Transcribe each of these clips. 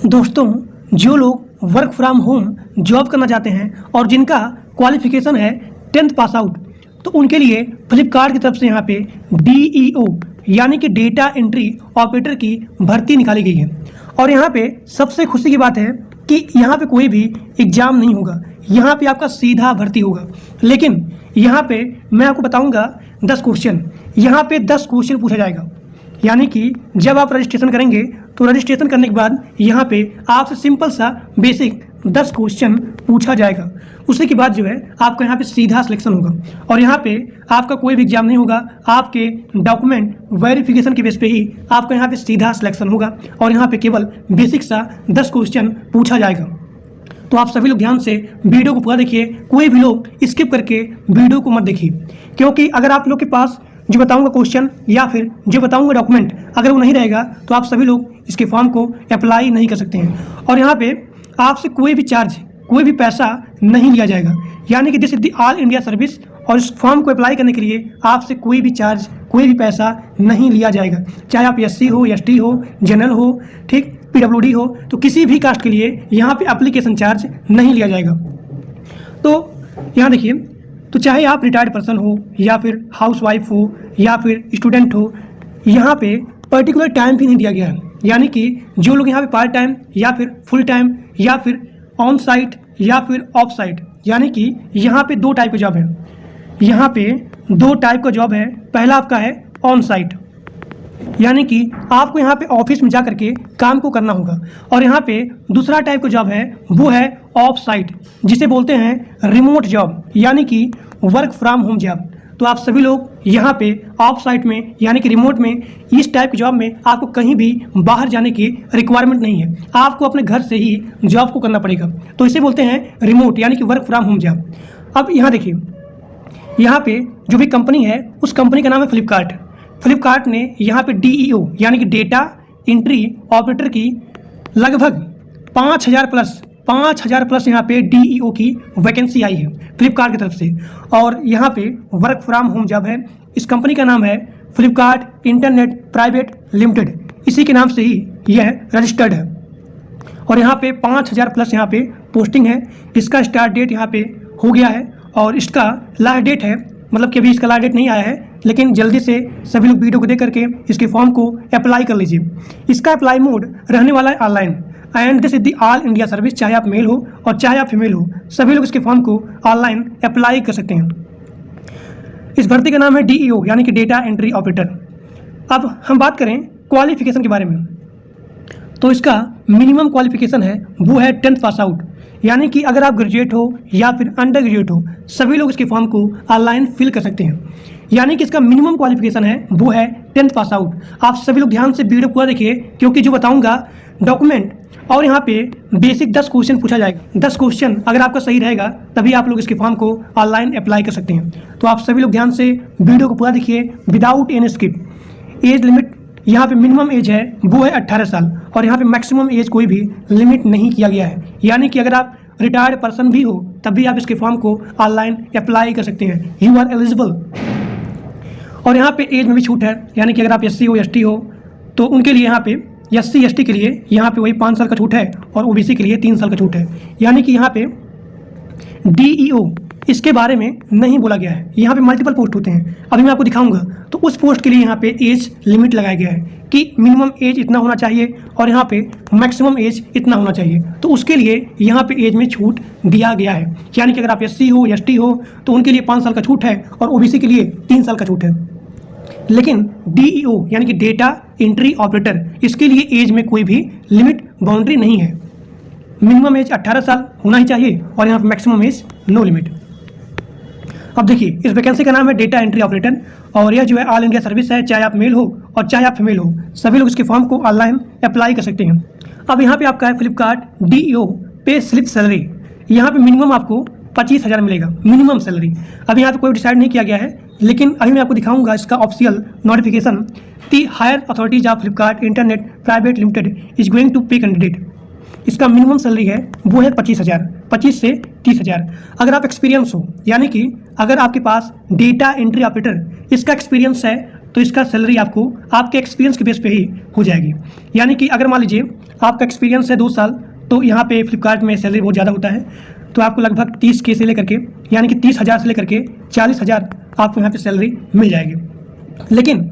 दोस्तों, जो लोग वर्क फ्रॉम होम जॉब करना चाहते हैं और जिनका क्वालिफिकेशन है 10th पास आउट, तो उनके लिए फ्लिपकार्ट की तरफ से यहाँ पे DEO यानी कि डेटा एंट्री ऑपरेटर की भर्ती निकाली गई है। और यहाँ पे सबसे खुशी की बात है कि यहाँ पे कोई भी एग्ज़ाम नहीं होगा, यहाँ पे आपका सीधा भर्ती होगा। लेकिन यहाँ पे मैं आपको बताऊँगा 10 क्वेश्चन, यहाँ पे 10 क्वेश्चन पूछा जाएगा। यानी कि जब आप रजिस्ट्रेशन करेंगे तो रजिस्ट्रेशन करने के बाद यहाँ पे आपसे सिंपल सा बेसिक 10 क्वेश्चन पूछा जाएगा। उसी के बाद जो है आपका यहाँ पे सीधा सिलेक्शन होगा और यहाँ पे आपका कोई भी एग्जाम नहीं होगा, आपके डॉक्यूमेंट वेरिफिकेशन के बेस पे ही आपका यहाँ पे सीधा सिलेक्शन होगा और यहाँ पे केवल बेसिक सा 10 क्वेश्चन पूछा जाएगा। तो आप सभी लोग ध्यान से वीडियो को पूरा देखिए, कोई भी लोग स्किप करके वीडियो को मत देखिए, क्योंकि अगर आप लोग के पास जो बताऊंगा क्वेश्चन या फिर जो बताऊंगा डॉक्यूमेंट अगर वो नहीं रहेगा तो आप सभी लोग इसके फॉर्म को अप्लाई नहीं कर सकते हैं। और यहाँ पे आपसे कोई भी चार्ज, कोई भी पैसा नहीं लिया जाएगा। यानी कि this is the all India service और इस फॉर्म को अप्लाई करने के लिए आपसे कोई भी चार्ज, कोई भी पैसा नहीं लिया जाएगा। चाहे आप SC हो, ST हो, जनरल हो, ठीक, PWD हो, तो किसी भी कास्ट के लिए यहाँ पे एप्लीकेशन चार्ज नहीं लिया जाएगा। तो यहाँ देखिए, तो चाहे आप रिटायर्ड पर्सन हो या फिर हाउसवाइफ हो या फिर स्टूडेंट हो, यहाँ पे पर्टिकुलर टाइम भी नहीं दिया गया है। यानी कि जो लोग यहाँ पे पार्ट टाइम या फिर फुल टाइम या फिर ऑन साइट या फिर ऑफ साइट, यानी कि यहाँ पे 2 टाइप का जॉब है। यहाँ पे 2 टाइप का जॉब है। पहला आपका है ऑन साइट, यानी कि आपको यहाँ पे ऑफिस में जा करके काम को करना होगा। और यहाँ पे दूसरा टाइप का जॉब है, वो है ऑफ साइट, जिसे बोलते हैं रिमोट जॉब, यानी कि वर्क फ्रॉम होम जॉब। तो आप सभी लोग यहाँ पे ऑफ साइट में यानी कि रिमोट में, इस टाइप के जॉब में आपको कहीं भी बाहर जाने की रिक्वायरमेंट नहीं है, आपको अपने घर से ही जॉब को करना पड़ेगा। तो इसे बोलते हैं रिमोट यानी कि वर्क फ्रॉम होम जॉब। अब यहाँ देखिए, यहाँ पे जो भी कंपनी है उस कंपनी का नाम है फ्लिपकार्ट। फ्लिपकार्ट ने यहाँ पे DEO यानी कि डेटा एंट्री ऑपरेटर की लगभग 5,000 प्लस यहाँ पे DEO की वैकेंसी आई है फ्लिपकार्ट की तरफ से। और यहाँ पे वर्क फ्रॉम होम जॉब है। इस कंपनी का नाम है फ्लिपकार्ट इंटरनेट प्राइवेट लिमिटेड, इसी के नाम से ही यह रजिस्टर्ड है। और यहाँ पे 5,000 प्लस यहाँ पे पोस्टिंग है। इसका स्टार्ट डेट यहाँ पे हो गया है और इसका लास्ट डेट है, मतलब कि अभी इसका लास्ट डेट नहीं आया है, लेकिन जल्दी से सभी लोग वीडियो को देख करके इसके फॉर्म को अप्लाई कर लीजिए। इसका अप्लाई मोड रहने वाला है online and this is the all India service. चाहे आप मेल हो और चाहे आप फीमेल हो, सभी लोग इसके फॉर्म को ऑनलाइन अप्लाई कर सकते हैं। इस भर्ती का नाम है DEO यानी कि डेटा एंट्री ऑपरेटर। अब हम बात करें क्वालिफिकेशन के बारे में, तो इसका मिनिमम क्वालिफिकेशन है वो है 10th पास आउट। यानी कि अगर आप ग्रेजुएट हो या फिर अंडर ग्रेजुएट हो, सभी लोग इसके फॉर्म को ऑनलाइन फिल कर सकते हैं। यानी कि इसका मिनिमम क्वालिफिकेशन है वो है 10th पास आउट। आप सभी लोग ध्यान से वीडियो पूरा देखिए, क्योंकि जो बताऊंगा डॉक्यूमेंट और यहाँ पे बेसिक 10 क्वेश्चन पूछा जाएगा। 10 क्वेश्चन अगर आपका सही रहेगा तभी आप लोग इसके फॉर्म को ऑनलाइन अप्लाई कर सकते हैं। तो आप सभी लोग ध्यान से वीडियो को पूरा देखिए without any skip. Age limit यहाँ पे मिनिमम एज है वो है 18 साल और यहाँ पे मैक्सिमम एज कोई भी लिमिट नहीं किया गया है। यानी कि अगर आप रिटायर्ड पर्सन भी हो तब भी आप इसके फॉर्म को ऑनलाइन अप्लाई कर सकते हैं, यू आर एलिजिबल। और यहाँ पे एज में भी छूट है, यानी कि अगर आप SC हो, ST हो तो उनके लिए यहाँ पे SC ST के लिए यहाँ पे वही 5 साल का छूट है और OBC के लिए 3 साल का छूट है। यानी कि यहाँ पे DEO इसके बारे में नहीं बोला गया है। यहाँ पे मल्टीपल पोस्ट होते हैं, अभी मैं आपको दिखाऊंगा। तो उस पोस्ट के लिए यहाँ पे एज लिमिट लगाया गया है कि मिनिमम एज इतना होना चाहिए और यहाँ पे मैक्सिमम एज इतना होना चाहिए। तो उसके लिए यहाँ पे एज में छूट दिया गया है। यानी कि अगर आप SC हो, ST हो तो उनके लिए 5 साल का छूट है और OBC के लिए 3 साल का छूट है। लेकिन DEO यानी कि डेटा एंट्री ऑपरेटर, इसके लिए एज में कोई भी लिमिट बाउंड्री नहीं है। मिनिमम एज 18 साल होना ही चाहिए और यहाँ पे मैक्सिमम एज नो लिमिट। अब देखिए, इस वैकेंसी का नाम है डेटा एंट्री ऑपरेटर और यह जो है ऑल इंडिया सर्विस है। चाहे आप मेल हो और चाहे आप फीमेल हो, सभी लोग इसके फॉर्म को ऑनलाइन अप्लाई कर सकते हैं। अब यहाँ पे आपका है Flipkart DEO pay slip salary. यहाँ पे मिनिमम आपको 25,000 मिलेगा मिनिमम सैलरी। अभी यहाँ पे कोई डिसाइड नहीं किया गया है, लेकिन अभी मैं आपको दिखाऊंगा इसका official notification. The higher authorities of Flipkart internet private limited is going to pay candidate. इसका मिनिमम सैलरी है वो है 25,000, 25 से 30,000। अगर आप एक्सपीरियंस हो, यानी कि अगर आपके पास डेटा एंट्री ऑपरेटर इसका एक्सपीरियंस है तो इसका सैलरी आपको आपके एक्सपीरियंस के बेस पे ही हो जाएगी। यानी कि अगर मान लीजिए आपका एक्सपीरियंस है 2 साल, तो यहाँ पे फ्लिपकार्ट में सैलरी बहुत ज़्यादा होता है, तो आपको लगभग 30K से लेकर के, यानी कि 30,000 से लेकर के 40,000 आपको यहाँ पे सैलरी मिल जाएगी। लेकिन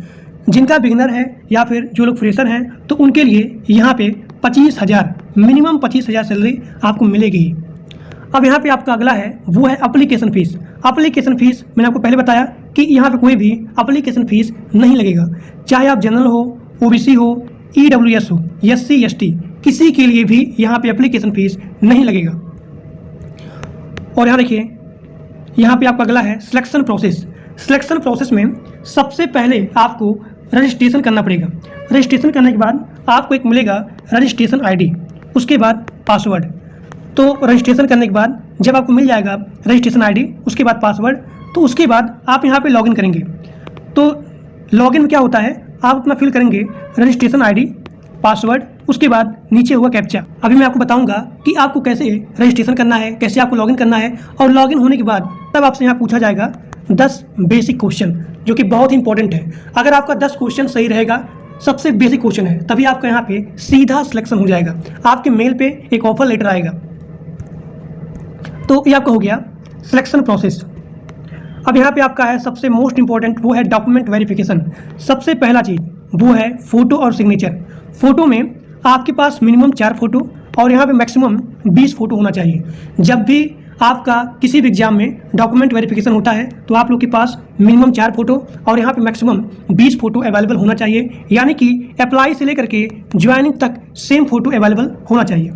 जिनका बिगिनर है या फिर जो लोग फ्रेशर हैं, तो उनके लिए यहाँ पे 25,000, मिनिमम 25,000 सैलरी आपको मिलेगी। अब यहाँ पे आपका अगला है वो है एप्लीकेशन फ़ीस। एप्लीकेशन फ़ीस मैंने आपको पहले बताया कि यहाँ पे कोई भी एप्लीकेशन फ़ीस नहीं लगेगा, चाहे आप जनरल हो, OBC हो, EWS हो, SC ST, किसी के लिए भी यहाँ पे एप्लीकेशन फ़ीस नहीं लगेगा। और यहाँ देखिए, यहाँ पे आपका अगला है सिलेक्शन प्रोसेस। सिलेक्शन प्रोसेस में सबसे पहले आपको रजिस्ट्रेशन करना पड़ेगा। रजिस्ट्रेशन करने के बाद आपको एक मिलेगा रजिस्ट्रेशन ID, उसके बाद पासवर्ड। तो रजिस्ट्रेशन करने के बाद जब आपको मिल जाएगा रजिस्ट्रेशन ID, उसके बाद पासवर्ड, तो उसके बाद आप यहाँ पे लॉगिन करेंगे। तो लॉगिन में क्या होता है, आप अपना फिल करेंगे रजिस्ट्रेशन ID, पासवर्ड, उसके बाद नीचे होगा कैप्चा। अभी मैं आपको बताऊंगा कि आपको कैसे रजिस्ट्रेशन करना है, कैसे आपको लॉगिन करना है, और लॉगिन होने के बाद तब आपसे यहाँ पूछा जाएगा 10 बेसिक क्वेश्चन, जो कि बहुत इंपॉर्टेंट है। अगर आपका 10 क्वेश्चन सही रहेगा, सबसे बेसिक क्वेश्चन है, तभी आपका यहाँ पे सीधा सिलेक्शन हो जाएगा, आपके मेल पे एक ऑफर लेटर आएगा। तो ये आपका हो गया सिलेक्शन प्रोसेस। अब यहाँ पे आपका है सबसे मोस्ट इंपॉर्टेंट, वो है डॉक्यूमेंट वेरिफिकेशन। सबसे पहला चीज़ वो है फ़ोटो और सिग्नेचर। फ़ोटो में आपके पास मिनिमम 4 फोटो और यहाँ पे मैक्सिमम 20 फोटो होना चाहिए। जब भी आपका किसी भी एग्जाम में डॉक्यूमेंट वेरिफिकेशन होता है, तो आप लोग के पास मिनिमम 4 फोटो और यहाँ पे मैक्सिमम 20 फोटो अवेलेबल होना चाहिए। यानी कि अप्लाई से लेकर के ज्वाइनिंग तक सेम फोटो अवेलेबल होना चाहिए।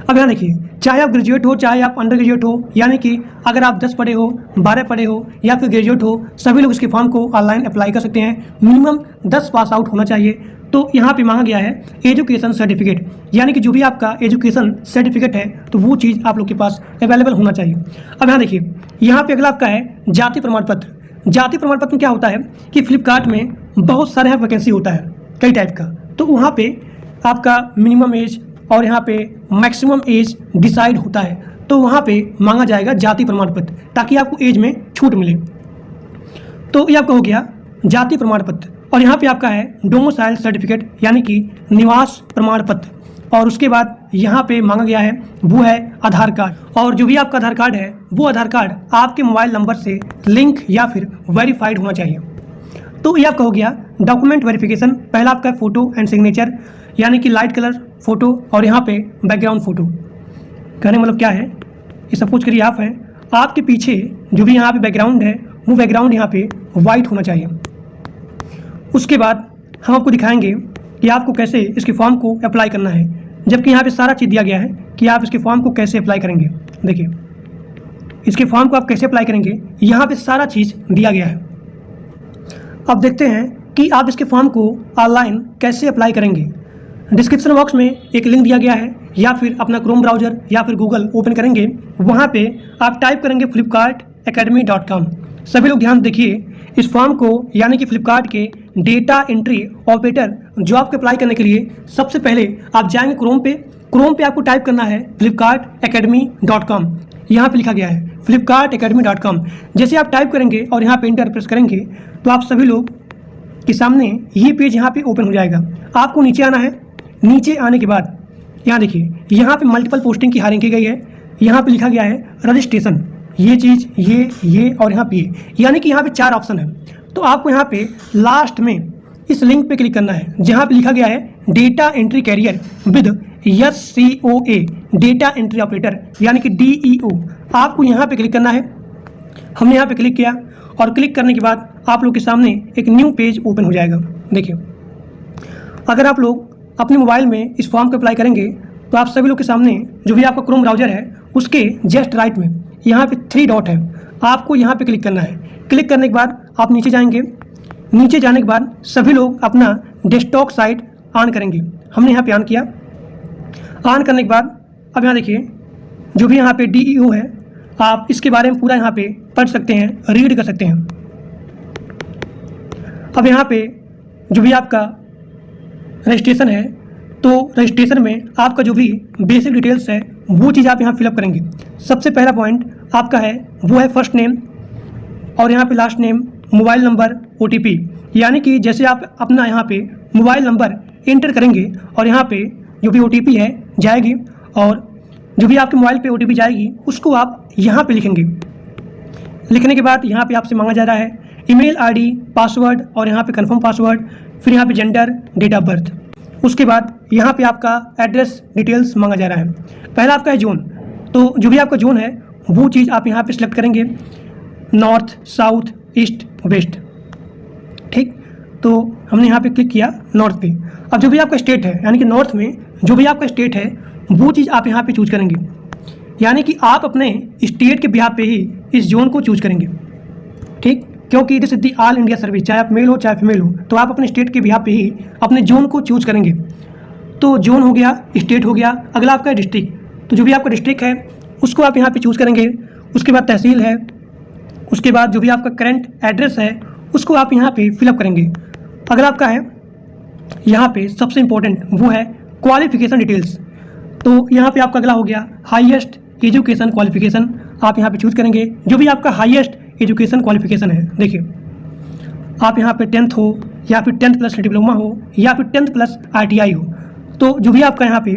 अब यहाँ देखिए, चाहे आप ग्रेजुएट हो, चाहे आप अंडर ग्रेजुएट हो, यानी कि अगर आप 10 पढ़े हो, 12 पढ़े हो या फिर ग्रेजुएट हो, सभी लोग इसके फॉर्म को ऑनलाइन अप्लाई कर सकते हैं। मिनिमम 10 पास आउट होना चाहिए। तो यहाँ पे मांगा गया है एजुकेशन सर्टिफिकेट, यानी कि जो भी आपका एजुकेशन सर्टिफिकेट है, तो वो चीज़ आप लोग के पास अवेलेबल होना चाहिए। अब यहाँ देखिए, यहाँ पे अगला आपका है जाति प्रमाण पत्र। जाति प्रमाण पत्र में क्या होता है कि फ्लिपकार्ट में बहुत सारे वैकेंसी होता है कई टाइप का, तो वहाँ पे आपका मिनिमम एज और यहाँ पे मैक्सिमम एज डिसाइड होता है। तो वहाँ पे मांगा जाएगा जाति प्रमाण पत्र, ताकि आपको एज में छूट मिले। तो ये आपका हो गया जाति प्रमाण पत्र। और यहाँ पे आपका है डोमिसाइल सर्टिफिकेट, यानी कि निवास प्रमाण पत्र। और उसके बाद यहाँ पे मांगा गया है वो है आधार कार्ड। और जो भी आपका आधार कार्ड है, वो आधार कार्ड आपके मोबाइल नंबर से लिंक या फिर वेरीफाइड होना चाहिए। तो ये आपका हो गया डॉक्यूमेंट वेरिफिकेशन। पहला आपका फ़ोटो एंड सिग्नेचर, यानी कि लाइट कलर फ़ोटो और यहाँ पे बैकग्राउंड फ़ोटो। कहने मतलब क्या है, ये सपोज करिए आप हैं, आपके पीछे जो भी यहाँ पे बैकग्राउंड है, वो बैकग्राउंड यहाँ पे वाइट होना चाहिए। उसके बाद हम आपको दिखाएंगे कि आपको कैसे इसके फॉर्म को अप्लाई करना है, जबकि यहाँ पे सारा चीज़ दिया गया है कि आप इसके फॉर्म को कैसे अप्लाई करेंगे। देखिए, इसके फॉर्म को आप कैसे अप्लाई करेंगे, यहाँ पे सारा चीज़ दिया गया है। अब देखते हैं कि आप इसके फॉर्म को ऑनलाइन कैसे अप्लाई करेंगे। डिस्क्रिप्शन बॉक्स में एक लिंक दिया गया है, या फिर अपना क्रोम ब्राउज़र या फिर गूगल ओपन करेंगे, वहाँ पे आप टाइप करेंगे flipkartacademy.com। सभी लोग ध्यान देखिए, इस फॉर्म को यानी कि फ्लिपकार्ट के डेटा एंट्री ऑपरेटर जॉब के अप्लाई करने के लिए सबसे पहले आप जाएंगे क्रोम पे आपको टाइप करना है flipkartacademy.com। यहाँ पे लिखा गया है flipkartacademy.com। जैसे आप टाइप करेंगे और यहाँ पे इंटर प्रेस करेंगे, तो आप सभी लोग के सामने ये पेज यहाँ पे ओपन हो जाएगा। आपको नीचे आना है। नीचे आने के बाद यहाँ देखिए, यहाँ पे मल्टीपल पोस्टिंग की हायरिंग की गई है। यहाँ पे लिखा गया है रजिस्ट्रेशन, ये चीज़, ये और यहाँ पे यानी कि यहाँ पे 4 ऑप्शन है। तो आपको यहाँ पे लास्ट में इस लिंक पे क्लिक करना है, जहाँ पे लिखा गया है data entry career with SCOA data entry operator, यानी कि DEO। आपको यहाँ पे क्लिक करना है। हमने यहाँ पे क्लिक किया और क्लिक करने के बाद आप लोग के सामने एक न्यू पेज ओपन हो जाएगा। देखिए, अगर आप लोग अपने मोबाइल में इस फॉर्म को अप्लाई करेंगे, तो आप सभी लोग के सामने जो भी आपका क्रोम ब्राउज़र है, उसके जस्ट राइट में यहाँ पे 3 डॉट है, आपको यहाँ पे क्लिक करना है। क्लिक करने के बाद आप नीचे जाएंगे। नीचे जाने के बाद सभी लोग अपना डेस्कटॉप साइट ऑन करेंगे। हमने यहाँ पे ऑन किया। ऑन करने के बाद अब यहाँ देखिए, जो भी यहाँ पे DEO है, आप इसके बारे में पूरा यहाँ पे पढ़ सकते हैं, रीड कर सकते हैं। अब यहाँ पे जो भी आपका रजिस्ट्रेशन है, तो रजिस्ट्रेशन में आपका जो भी बेसिक डिटेल्स है, वो चीज़ आप यहाँ फिलअप करेंगे। सबसे पहला पॉइंट आपका है वो है फर्स्ट नेम और यहाँ पे last name mobile number OTP, यानी कि जैसे आप अपना यहाँ पे मोबाइल नंबर एंटर करेंगे और यहाँ पे जो भी OTP है जाएगी, और जो भी आपके मोबाइल पे OTP जाएगी उसको आप यहाँ पे लिखेंगे। लिखने के बाद यहाँ पे आपसे मांगा जा रहा है ईमेल ID, पासवर्ड और यहाँ पे कंफर्म पासवर्ड, फिर यहाँ पे जेंडर, डेट ऑफ बर्थ। उसके बाद यहाँ पे आपका एड्रेस डिटेल्स मांगा जा रहा है। पहला आपका है जोन, तो जो भी आपका जोन है वो चीज़ आप यहाँ पे सिलेक्ट करेंगे, नॉर्थ, साउथ, ईस्ट, वेस्ट। ठीक, तो हमने यहाँ पे क्लिक किया नॉर्थ पे। अब जो भी आपका स्टेट है, यानी कि नॉर्थ में जो भी आपका स्टेट है वो चीज़ आप यहाँ पे चूज करेंगे, यानी कि आप अपने स्टेट के बिहाफ पे ही इस जोन को चूज करेंगे। ठीक, क्योंकि this is the all India service, चाहे आप मेल हो चाहे फीमेल हो, तो आप अपने स्टेट के बिहाफ पे ही अपने जोन को चूज करेंगे। तो जोन हो गया, स्टेट हो गया, अगला आपका डिस्ट्रिक्ट। तो जो भी आपका डिस्ट्रिक्ट है उसको आप यहाँ पे चूज करेंगे। उसके बाद तहसील है, उसके बाद जो भी आपका करंट एड्रेस है उसको आप यहाँ पे फिलअप करेंगे। अगला आपका है यहाँ पे सबसे इम्पोर्टेंट, वो है क्वालिफिकेशन डिटेल्स। तो यहाँ पे आपका अगला हो गया हाईएस्ट एजुकेशन क्वालिफिकेशन, आप यहाँ पे चूज करेंगे जो भी आपका हाईएस्ट एजुकेशन क्वालिफिकेशन है। देखिए, आप यहाँ पे 10th हो या फिर 10th प्लस डिप्लोमा हो या फिर 10th प्लस ITI हो, तो जो भी आपका यहाँ पे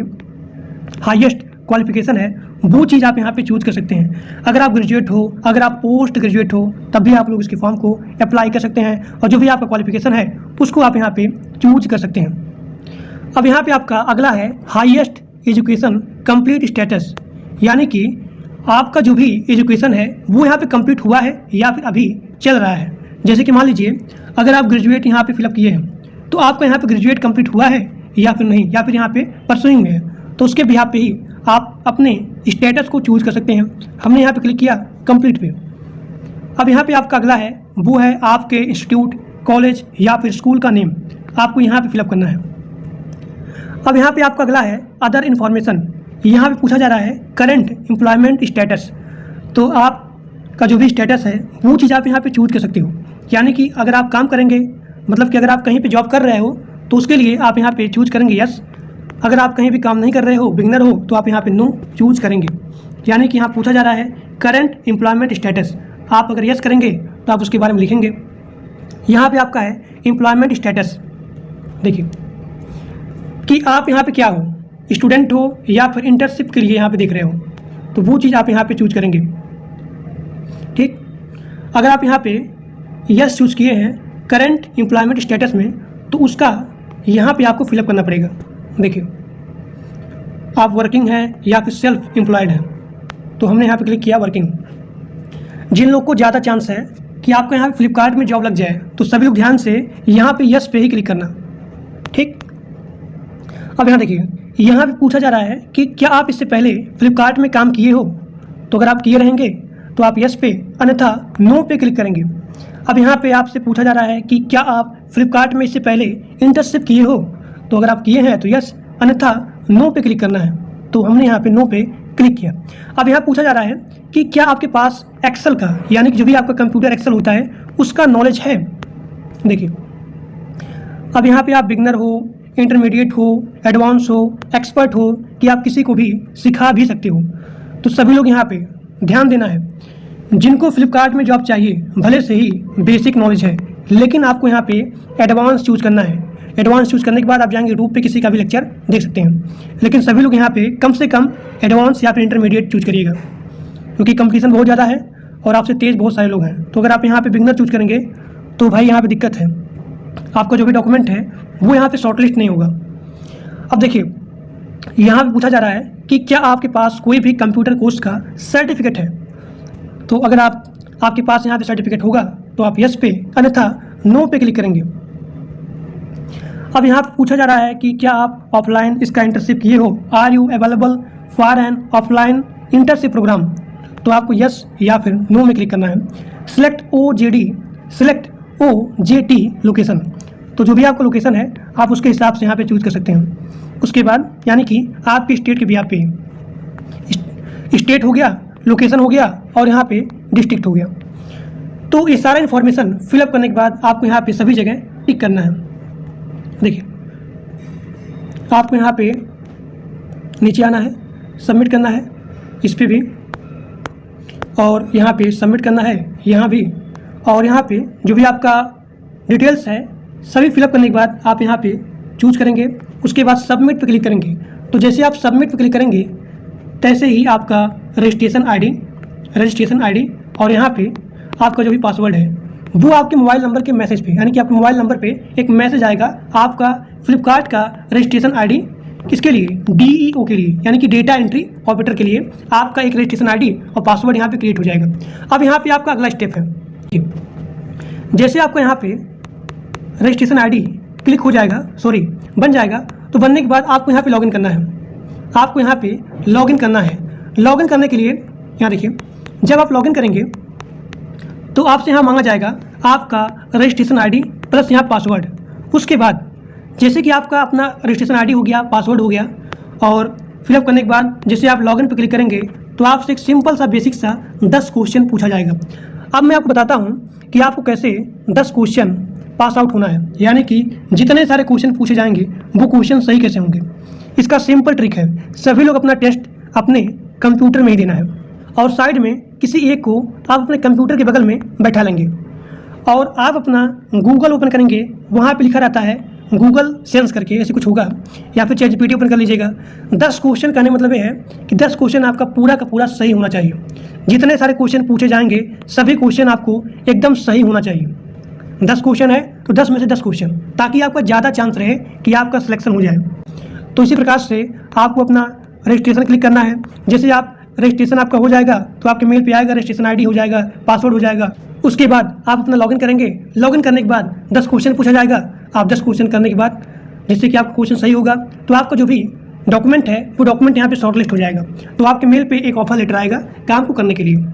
हाईएस्ट क्वालिफिकेशन है वो चीज़ आप यहाँ पे चूज कर सकते हैं। अगर आप ग्रेजुएट हो, अगर आप पोस्ट ग्रेजुएट हो, तब भी आप लोग इसके फॉर्म को अप्लाई कर सकते हैं, और जो भी आपका क्वालिफिकेशन है उसको आप यहाँ पे चूज कर सकते हैं। अब यहाँ पे आपका अगला है हाईएस्ट एजुकेशन कंप्लीट स्टेटस, यानी कि आपका जो भी एजुकेशन है वो यहाँ पे कंप्लीट हुआ है या फिर अभी चल रहा है। जैसे कि मान लीजिए अगर आप ग्रेजुएट यहाँ पे फिलअप किए हैं तो आपका यहाँ पे ग्रेजुएट कंप्लीट हुआ है या फिर नहीं, या फिर यहाँ पे परसुइंग में है, तो उसके बिहाफ पे ही आप अपने स्टेटस को चूज कर सकते हैं। हमने यहाँ पे क्लिक किया कंप्लीट पे। अब यहाँ पे आपका अगला है वो है आपके इंस्टीट्यूट, कॉलेज या फिर स्कूल का नेम, आपको यहाँ पे फिलअप करना है। अब यहाँ पे आपका अगला है अदर इन्फॉर्मेशन, यहाँ पे पूछा जा रहा है करंट एम्प्लॉयमेंट स्टेटस। तो आपका जो भी स्टेटस है वो चीज़ आप यहाँ पे चूज कर सकते हो, यानी कि अगर आप काम करेंगे, मतलब कि अगर आप कहीं पे जॉब कर रहे हो तो उसके लिए आप यहाँ पे चूज करेंगे यस। अगर आप कहीं भी काम नहीं कर रहे हो, बिगिनर हो, तो आप यहाँ पे नो चूज करेंगे। यानी कि यहाँ पूछा जा रहा है करंट एम्प्लॉयमेंट स्टेटस, आप अगर यस करेंगे तो आप उसके बारे में लिखेंगे। यहाँ पे आपका है एम्प्लॉयमेंट स्टेटस, देखिए कि आप यहाँ पे क्या हो, स्टूडेंट हो या फिर इंटर्नशिप के लिए यहाँ पे देख रहे हो, तो वो चीज़ आप यहाँ पे चूज करेंगे। ठीक, अगर आप यहाँ पे यस चूज किए हैं करंट एम्प्लॉयमेंट स्टेटस में, तो उसका यहाँ पे आपको फिलअप करना पड़ेगा। देखिए, आप वर्किंग हैं या फिर सेल्फ एम्प्लॉयड हैं, तो हमने यहाँ पे क्लिक किया वर्किंग। जिन लोग को ज़्यादा चांस है कि आपको यहाँ पे फ्लिपकार्ट में जॉब लग जाए, तो सभी लोग ध्यान से यहाँ पे यस पे ही क्लिक करना। ठीक, अब यहाँ देखिए, यहाँ पे पूछा जा रहा है कि क्या आप इससे पहले फ्लिपकार्ट में काम किए हो, तो अगर आप किए रहेंगे तो आप यस पे, अन्यथा नो पे क्लिक करेंगे। अब यहाँ पे आपसे पूछा जा रहा है कि क्या आप फ्लिपकार्ट में इससे पहले इंटर्नशिप किए हो, तो अगर आप किए हैं तो यस, अन्यथा नो पे क्लिक करना है। तो हमने यहाँ पे नो पे क्लिक किया। अब यहाँ पूछा जा रहा है कि क्या आपके पास एक्सेल का, यानी कि जो भी आपका कंप्यूटर एक्सेल होता है उसका नॉलेज है। देखिए, अब यहाँ पे आप बिगनर हो, इंटरमीडिएट हो, एडवांस हो, एक्सपर्ट हो, कि आप किसी को भी सिखा भी सकते हो। तो सभी लोग यहाँ पे ध्यान देना है, जिनको फ्लिपकार्ट में जॉब चाहिए भले से ही बेसिक नॉलेज है, लेकिन आपको यहाँ पे एडवांस चूज करना है। एडवांस चूज करने के बाद आप जाएंगे यूट्यूब पे किसी का भी लेक्चर देख सकते हैं, लेकिन सभी लोग यहाँ पे कम से कम एडवांस या फिर इंटरमीडिएट चूज करिएगा, क्योंकि कंपटीशन बहुत ज़्यादा है और आपसे तेज़ बहुत सारे लोग हैं। तो अगर आप यहाँ पे बिगनर चूज करेंगे तो भाई यहाँ पे दिक्कत है, आपका जो भी डॉक्यूमेंट है वो यहाँ पे शॉर्टलिस्ट नहीं होगा। अब देखिए, यहाँ पे पूछा जा रहा है कि क्या आपके पास कोई भी कंप्यूटर कोर्स का सर्टिफिकेट है, तो अगर आपके पास यहाँ पे सर्टिफिकेट होगा तो आप यस पे, अन्यथा नो पे क्लिक करेंगे। अब यहाँ पे पूछा जा रहा है कि क्या आप ऑफलाइन इसका इंटर्नशिप किए हो, are you available for an offline internship program, तो आपको यस या फिर नो में क्लिक करना है। सिलेक्ट OJT लोकेशन, तो जो भी आपका लोकेशन है आप उसके हिसाब से यहाँ पे चूज कर सकते हैं। उसके बाद यानी कि आपके स्टेट के भी आप पे स्टेट हो गया, लोकेशन हो गया और यहाँ पे डिस्ट्रिक्ट हो गया। तो ये सारा इन्फॉर्मेशन फिलअप करने के बाद आपको यहाँ पे सभी जगह टिक करना है। देखिए, आपको यहाँ पे नीचे आना है, सबमिट करना है इस पे भी, और यहाँ पे सबमिट करना है यहाँ भी, और यहाँ पे जो भी आपका डिटेल्स है सभी फिलअप करने के बाद आप यहाँ पे चूज करेंगे। उसके बाद सबमिट पे क्लिक करेंगे। तो जैसे आप सबमिट पे क्लिक करेंगे तैसे ही आपका रजिस्ट्रेशन आईडी और यहाँ पे आपका जो भी पासवर्ड है वो आपके मोबाइल नंबर के मैसेज पे, यानी कि आपके मोबाइल नंबर पे एक मैसेज आएगा आपका फ्लिपकार्ट का रजिस्ट्रेशन आईडी किसके लिए, DEO के लिए, यानी कि डेटा एंट्री ऑपरेटर के लिए आपका एक रजिस्ट्रेशन आईडी और पासवर्ड यहाँ पे क्रिएट हो जाएगा। अब यहाँ पे आपका अगला स्टेप है, जैसे आपका यहाँ पे रजिस्ट्रेशन आईडी क्लिक हो जाएगा, बन जाएगा, तो बनने के बाद आपको यहाँ पे लॉगिन करना है। आपको यहाँ पे लॉगिन करना है। लॉगिन करने के लिए यहाँ देखिए, जब आप लॉगिन करेंगे तो आपसे यहाँ मांगा जाएगा आपका रजिस्ट्रेशन आईडी प्लस यहाँ पासवर्ड। उसके बाद जैसे कि आपका अपना रजिस्ट्रेशन आईडी हो गया, पासवर्ड हो गया, और फिलअप करने के बाद जैसे आप लॉगिन पर क्लिक करेंगे तो आपसे एक सिंपल सा बेसिक सा 10 क्वेश्चन पूछा जाएगा। अब मैं आपको बताता हूँ कि आपको कैसे 10 क्वेश्चन पास आउट होना है, यानी कि जितने सारे क्वेश्चन पूछे जाएंगे वो क्वेश्चन सही कैसे होंगे। इसका सिंपल ट्रिक है, सभी लोग अपना टेस्ट अपने कंप्यूटर में ही देना है और साइड में किसी एक को आप अपने कंप्यूटर के बगल में बैठा लेंगे और आप अपना गूगल ओपन करेंगे। वहाँ पे लिखा रहता है गूगल सेंस करके, ऐसे कुछ होगा, या फिर ChatGPT ओपन कर लीजिएगा। 10 क्वेश्चन करने मतलब ये है कि 10 क्वेश्चन आपका पूरा का पूरा सही होना चाहिए। जितने सारे क्वेश्चन पूछे जाएंगे सभी क्वेश्चन आपको एकदम सही होना चाहिए। 10 क्वेश्चन है तो 10 में से 10 क्वेश्चन, ताकि आपका ज़्यादा चांस रहे कि आपका सिलेक्शन हो जाए। तो इसी प्रकार से आपको अपना रजिस्ट्रेशन क्लिक करना है। जैसे आप रजिस्ट्रेशन आपका हो जाएगा तो आपके मेल पे आएगा, रजिस्ट्रेशन आईडी हो जाएगा, पासवर्ड हो जाएगा। उसके बाद आप अपना लॉगिन करेंगे। लॉगिन करने के बाद 10 क्वेश्चन पूछा जाएगा। आप 10 क्वेश्चन करने के बाद जैसे कि आपका क्वेश्चन सही होगा तो आपका जो भी डॉक्यूमेंट है वो डॉक्यूमेंट यहाँ पे शॉर्टलिस्ट हो जाएगा। तो आपके मेल पे एक ऑफर लेटर आएगा काम को करने के लिए।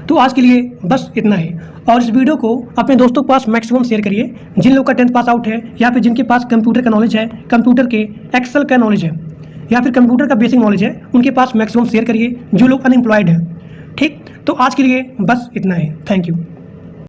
तो आज के लिए बस इतना ही, और इस वीडियो को अपने दोस्तों के पास मैक्सिमम शेयर करिए। जिन लोग का 10th पास आउट है या फिर जिनके पास कंप्यूटर का नॉलेज है, कंप्यूटर के एक्सेल का नॉलेज है या फिर कंप्यूटर का बेसिक नॉलेज है, उनके पास मैक्सिमम शेयर करिए जो लोग अनएम्प्लॉयड हैं। ठीक, तो आज के लिए बस इतना ही। Thank you.